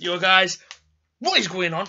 Yo guys, what is going on?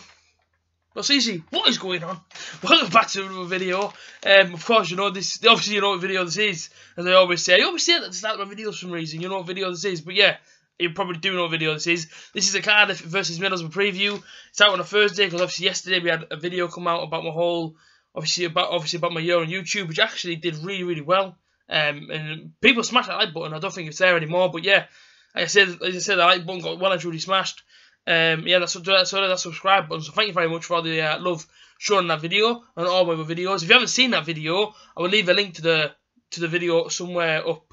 Well, easy. What is going on? Welcome back to another video. Of course, you know this. Obviously, you know what video this is, as I always say. I always say that at the start of my videos for some reason. You know what video this is, but yeah, you probably do know what video this is. This is a Cardiff versus Middlesbrough preview. It's out on a Thursday because obviously yesterday we had a video come out about my whole, obviously about my year on YouTube, which actually did really well. And people smashed that like button. I don't think it's there anymore, but yeah, as I said, the like button got well and truly smashed. Yeah, that's that subscribe button. So thank you very much for all the love shown in that video and all my other videos. If you haven't seen that video, I will leave a link to the video somewhere up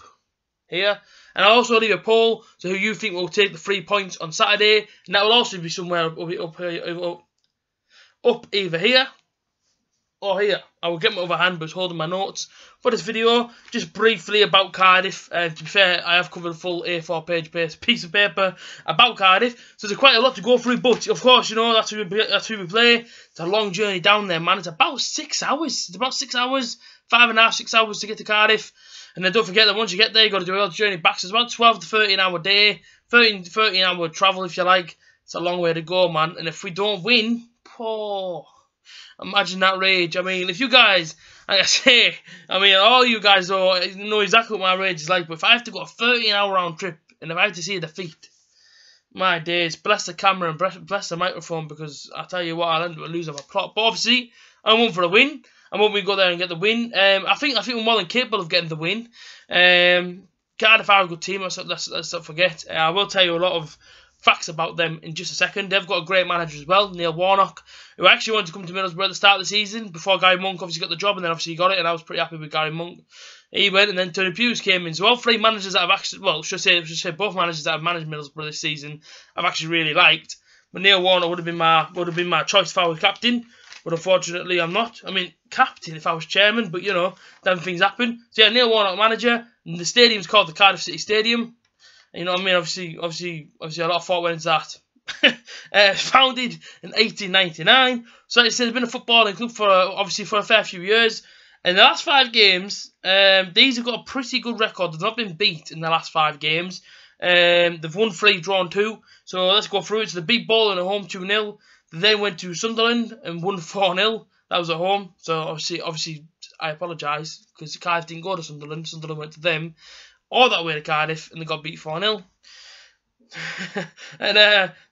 here, and I'll also leave a poll to who you think will take the 3 points on Saturday, and that will also be somewhere up either here or here. I will get my other hand, but it's holding my notes for this video. Just briefly about Cardiff. To be fair, I have covered a full A4 page piece of paper about Cardiff, so there's quite a lot to go through. But of course, you know that's who we play. It's a long journey down there, man. It's about 6 hours. It's about 6 hours, 5.5, 6 hours to get to Cardiff. And then don't forget that once you get there, you got to do a journey back. So it's about 12 to 13 hour day, 13 hour travel if you like. It's a long way to go, man. And if we don't win, poor. Imagine that rage. I mean, if you guys, like I say, I mean, all you guys know exactly what my rage is like. But if I have to go a 13-hour round trip and if I have to see a defeat, my days, bless the camera and bless the microphone, because I tell you what, I'll end up losing my plot. But obviously, I want for a win. I want we go there and get the win. I think we're more than capable of getting the win. Cardiff are a good team. Let's not forget. I will tell you a lot of facts about them in just a second. They've got a great manager as well, Neil Warnock, who actually wanted to come to Middlesbrough at the start of the season before Gary Monk obviously got the job, and then obviously he got it, and I was pretty happy with Gary Monk. He went, and then Tony Pughes came in. So all three managers that I've actually, well, should say both managers that have managed Middlesbrough this season, I've actually really liked. But Neil Warnock would have been my choice if I was captain. But unfortunately, I'm not. I mean, captain if I was chairman, but you know, then things happen. So yeah, Neil Warnock manager, and the stadium's called the Cardiff City Stadium. And you know what I mean? Obviously, a lot of thought went into that. Founded in 1899, so like I said, it's been a footballing club for a fair few years. In the last 5 games, these have got a pretty good record. They've not been beat in the last 5 games. They've won 3, drawn 2. So let's go through it. So they beat Bowling at home 2-0. They then went to Sunderland and won 4-0. That was at home. So obviously, I apologise because Cardiff didn't go to Sunderland. Sunderland went to them all that way to Cardiff, and they got beat 4-0. And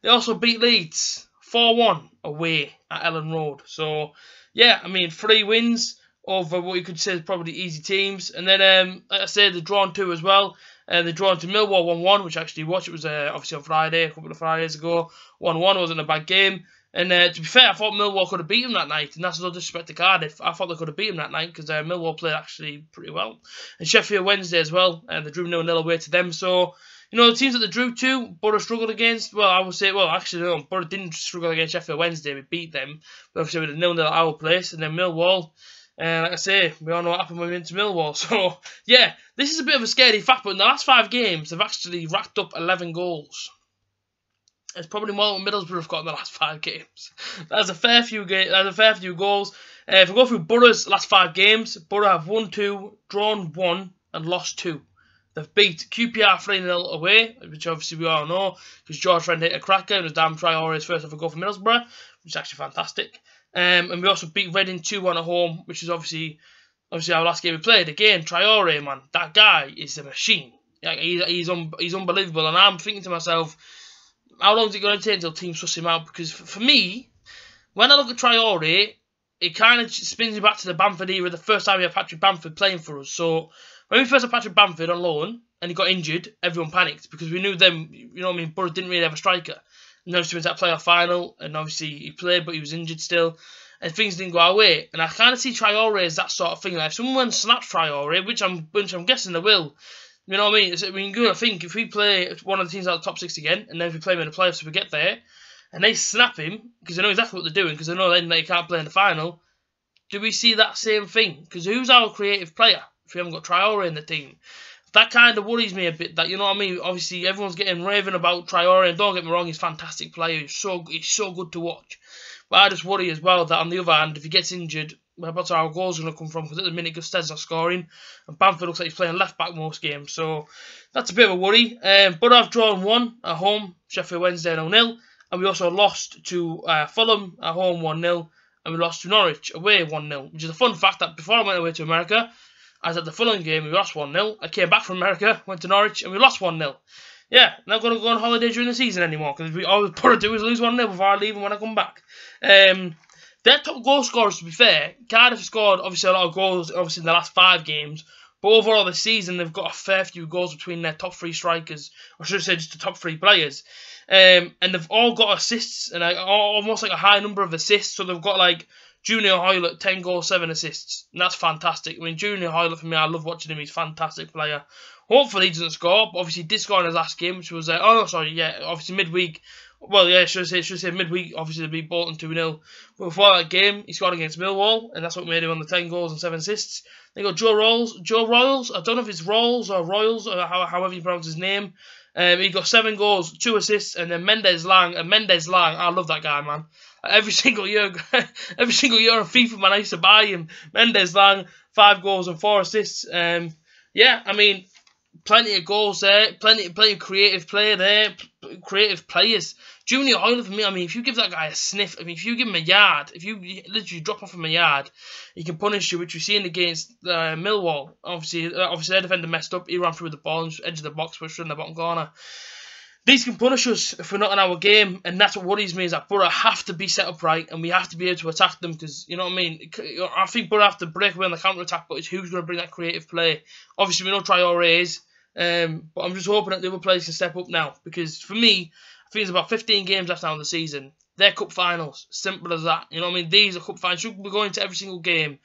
they also beat Leeds 4-1 away at Ellen Road. So yeah, I mean 3 wins over what you could say is probably easy teams. And then like I said, they've drawn 2 as well. And they've drawn to Millwall 1-1, which I actually watched. It was obviously on Friday, a couple of Fridays ago. 1-1 wasn't a bad game. And to be fair, I thought Millwall could have beat them that night, and that's no disrespect to Cardiff. I thought they could have beat them that night because Millwall played actually pretty well. And Sheffield Wednesday as well, and they drew 0-0 away to them. So, you know, the teams that they drew to, Borough struggled against. Well, I would say, well, actually, no, Borough didn't struggle against Sheffield Wednesday. We beat them, but obviously with a 0-0 at our place. And then Millwall, like I say, we all know what happened when we went to Millwall. So, yeah, this is a bit of a scary fact, but in the last 5 games, they've actually racked up 11 goals. It's probably more than Middlesbrough have got in the last 5 games. That's a fair few goals. If we go through Borough's last 5 games, Borough have won 2, drawn 1, and lost 2. They've beat QPR 3-0 away, which obviously we all know, because George Friend hit a cracker, and it was Dan Traore's first ever goal for Middlesbrough, which is actually fantastic. And we also beat Reading 2-1 at home, which is obviously our last game we played. Again, Traore, man, that guy is a machine. Like, he's unbelievable, and I'm thinking to myself, how long is it going to take until teams suss him out? Because for me, when I look at Traore, it kind of spins me back to the Bamford era, the first time we had Patrick Bamford playing for us. So when we first had Patrick Bamford on loan and he got injured, everyone panicked because we knew them, you know what I mean, Borough didn't really have a striker. And obviously we went to that playoff final, and obviously he played, but he was injured still, and things didn't go our way. And I kind of see Traore as that sort of thing. Like if someone snaps Traore, which I'm guessing they will, you know what I mean? I mean, good. I think if we play one of the teams out of the top 6 again, and then if we play them in the playoffs, if we get there, and they snap him, because they know exactly what they're doing, because they know then they can't play in the final, do we see that same thing? Because who's our creative player if we haven't got Traore in the team? That kind of worries me a bit, that, you know what I mean? Obviously, everyone's getting raving about Traore, and don't get me wrong, he's a fantastic player. He's so good to watch. But I just worry as well that on the other hand, if he gets injured, that's where our goals are going to come from, because at the minute Gusted's not scoring, and Bamford looks like he's playing left back most games, so that's a bit of a worry. But I've drawn 1 at home, Sheffield Wednesday 0-0, and we also lost to Fulham at home 1-0, and we lost to Norwich away 1-0, which is a fun fact that before I went away to America, I was at the Fulham game, we lost 1-0. I came back from America, went to Norwich, and we lost 1-0. Yeah, not going to go on holiday during the season anymore, because all we've got to do is lose 1-0 before I leave and when I come back. Their top goal scorers, to be fair, Cardiff scored obviously a lot of goals obviously in the last 5 games, but overall this season they've got a fair few goals between their top 3 strikers, or should I say just the top 3 players. And they've all got assists, and almost like a high number of assists, so they've got like Junior Hoylett, 10 goals, 7 assists, and that's fantastic. I mean, Junior Hoylett, for me, I love watching him, he's a fantastic player. Hopefully he doesn't score, but obviously he did score in his last game, which was, obviously midweek. Well, yeah, I should say midweek, obviously they beat Bolton 2-0. But before that game, he scored against Millwall, and that's what made him on the 10 goals and 7 assists. Then you got Joe Royals, I don't know if it's Rolls or Royals, or however you pronounce his name. He got 7 goals, 2 assists, and then Mendes Lang, I love that guy, man. Every single year on FIFA, man, I used to buy him. Mendes Lang, 5 goals and 4 assists. Yeah, I mean, plenty of goals there, plenty of creative creative players. Junior Hoylett, for me, I mean, if you give that guy a sniff, I mean, if you give him a yard, if you literally drop off him a yard, he can punish you, which we've seen against Millwall. Obviously their defender messed up, he ran through the ball and edge of the box, pushed in the bottom corner. These can punish us if we're not in our game, and that's what worries me, is that Borough have to be set up right, and we have to be able to attack them, because, you know what I mean, I think Borough have to break away on the counter-attack, but it's who's going to bring that creative play. Obviously, we know Traore is, but I'm just hoping that the other players can step up now, because for me, I think it's about 15 games left now in the season. They're cup finals, simple as that. You know what I mean? These are cup finals. You should be going to every single game,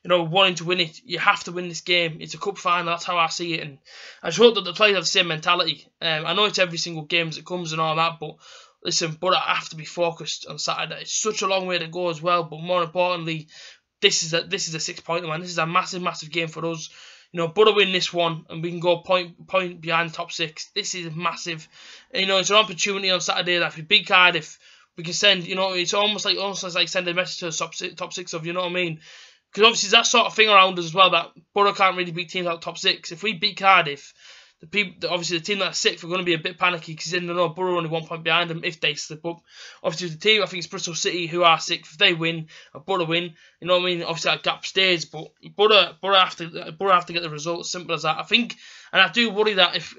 you know, wanting to win it. You have to win this game. It's a cup final. That's how I see it. And I just hope that the players have the same mentality. I know it's every single game as it comes and all that, but listen, but I have to be focused on Saturday. It's such a long way to go as well, but more importantly, this is a 6-pointer, man. This is a massive, massive game for us. You know, Borough win this one, and we can go point behind top 6. This is massive. And, you know, it's an opportunity on Saturday that if we beat Cardiff, we can send, you know, it's almost like sending a message to the top 6 of, you know what I mean? Because obviously that sort of thing around us as well, that Borough can't really beat teams out top 6. If we beat Cardiff, obviously the team that's 6th are going to be a bit panicky, because then they know Borough are only 1 point behind them if they slip up. Obviously the team, I think it's Bristol City, who are 6th. If they win, and Borough win, you know what I mean? Obviously that gap stays, but Borough have to get the result, simple as that. I think, and I do worry that if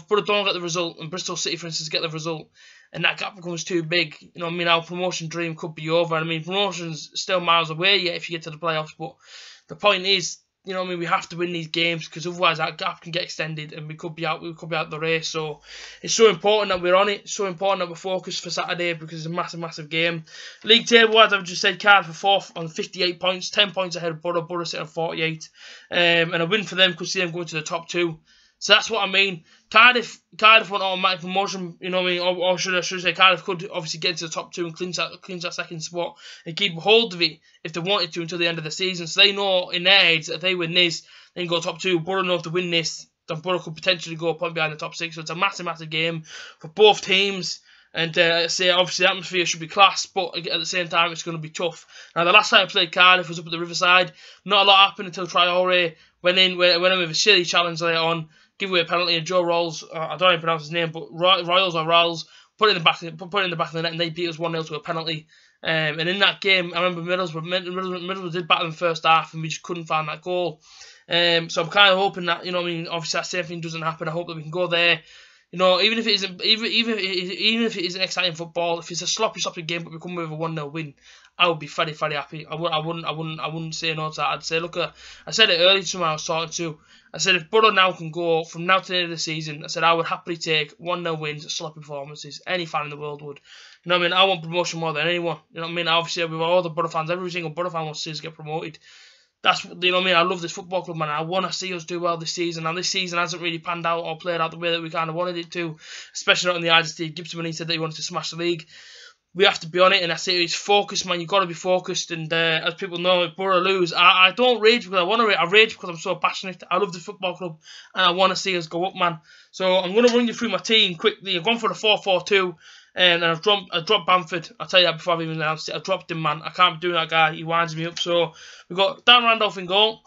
Borough don't get the result, and Bristol City, for instance, get the result, and that gap becomes too big, you know what I mean, our promotion dream could be over. I mean, promotion's still miles away yet if you get to the playoffs, but the point is, you know what I mean, we have to win these games, because otherwise that gap can get extended and we could be out the race. So it's so important that we're on it, it's so important that we're focused for Saturday, because it's a massive, massive game. League table, as I've just said, Cardiff for 4th on 58 points, 10 points ahead of Borough sitting on 48. And a win for them could see them going to the top 2. So that's what I mean. Cardiff want automatic promotion, you know what I mean? Or should I say Cardiff could obviously get into the top 2 and clinch that second spot and keep hold of it if they wanted to until the end of the season. So they know in their heads that if they win this, they can go top 2. Borough know if they win this, then Borough could potentially go a point behind the top 6. So it's a massive, massive game for both teams. And say obviously the atmosphere should be class, but at the same time it's going to be tough. Now the last time I played Cardiff was up at the Riverside. Not a lot happened until Traore went in with a silly challenge later on, give away a penalty, and Joe Rolls, I don't even pronounce his name, but Royals, put it in the back of the net, and they beat us 1-0 to a penalty. And in that game, I remember Middlesbrough did batter in the first half, and we just couldn't find that goal. So I'm kind of hoping that, you know what I mean, obviously that same thing doesn't happen. I hope that we can go there. You know, even if it isn't exciting football, if it's a sloppy game, but we come with a 1-0 win, I would be very, very happy. I wouldn't say no to that. I'd say, look, I said it earlier to someone I was talking to. I said if Borough now can go from now to the end of the season, I said I would happily take 1-0 wins, sloppy performances. Any fan in the world would. You know what I mean? I want promotion more than anyone. You know what I mean? Obviously, with all the Borough fans, every single Borough fan wants to see us get promoted. That's, you know what I mean? I love this football club, man. I want to see us do well this season. And this season hasn't really panned out or played out the way that we kind of wanted it to, especially not in the eyes of Steve Gibson when he said that he wanted to smash the league. We have to be on it, and I say it's focused, man. You've got to be focused. And as people know, if Borough lose, I don't rage because I want to rage. I rage because I'm so passionate. I love the football club, and I want to see us go up, man. So I'm going to run you through my team quickly. I've gone for the 4-4-2. And I've dropped Bamford. I'll tell you that before I've even announced it. I dropped him, man. I can't be doing that guy. He winds me up. So we've got Dan Randolph in goal.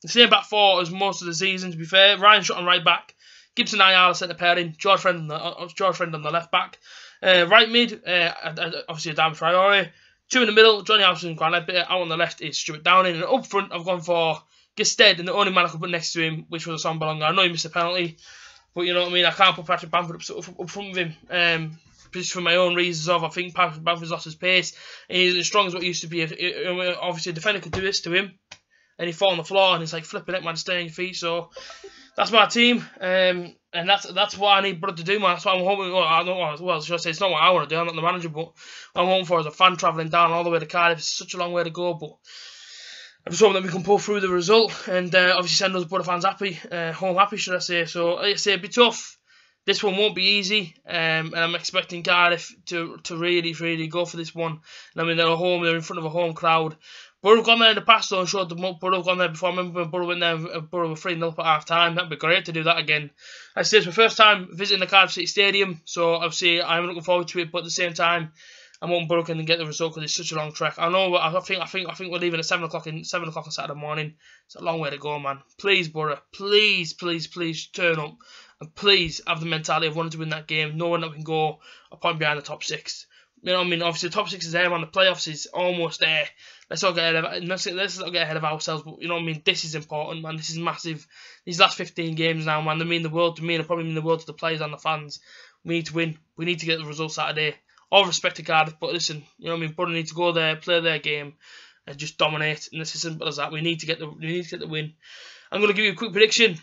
The same back 4 as most of the season, to be fair. Ryan Shot on right back. Gibson Ayala centre pairing. George Friend on the left back. Right mid, obviously Adam Traore. 2 in the middle, Johnny Howson and Granite. Out on the left is Stuart Downing. And up front, I've gone for Gestead, and the only man I could put next to him, which was Assam Balonga. I know he missed a penalty, but you know what I mean. I can't put Patrick Bamford up front of him. Just for my own reasons I think Patrick Bamford's lost his pace. And he's as strong as what he used to be. Obviously, a defender could do this to him, and he fall on the floor, and it's like flipping it, man, stay on your feet. So that's my team, and that's what I need Brother to do, man. That's what I'm hoping. Well, should I say it's not what I want to do. I'm not the manager, but what I'm hoping for is a fan travelling down all the way to Cardiff. It's such a long way to go, but I'm just hoping that we can pull through the result and obviously send those Brother fans happy, home happy, should I say. So like I say, it'll be tough. This one won't be easy, and I'm expecting Cardiff to really go for this one. And I mean, they're at home, they're in front of a home crowd. Borough have gone there in the past though and showed them up. Borough have gone there before. I remember when Borough went there and Borough were 3-0 at half time. That'd be great to do that again. I say it's my first time visiting the Cardiff City Stadium, so obviously I'm looking forward to it, but at the same time, I'm hoping Borough can get the result because it's such a long trek. I know. I think we're leaving at 7 o'clock on Saturday morning. It's a long way to go, man. Please, Borough, please turn up and please have the mentality of wanting to win that game, knowing that we can go a point behind the top 6. You know what I mean? Obviously, the top 6 is there, man. The playoffs is almost there. Let's not get ahead of ourselves. But you know what I mean? This is important, man. This is massive. These last 15 games now, man, they mean the world to me, and probably mean the world to the players and the fans. We need to win. We need to get the result Saturday. All respect to Cardiff, but listen, you know what I mean? Borough need to go there, play their game, and just dominate. And it's as simple as that. We need to get the win. I'm going to give you a quick prediction.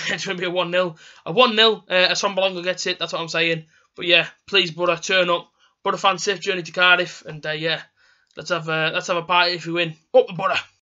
It's going to be a 1-0. A 1-0. Assam Balonga gets it. That's what I'm saying. But yeah, please, Borough, turn up. Borough fans, safe journey to Cardiff, and yeah, let's have a party if we win. Up the Borough.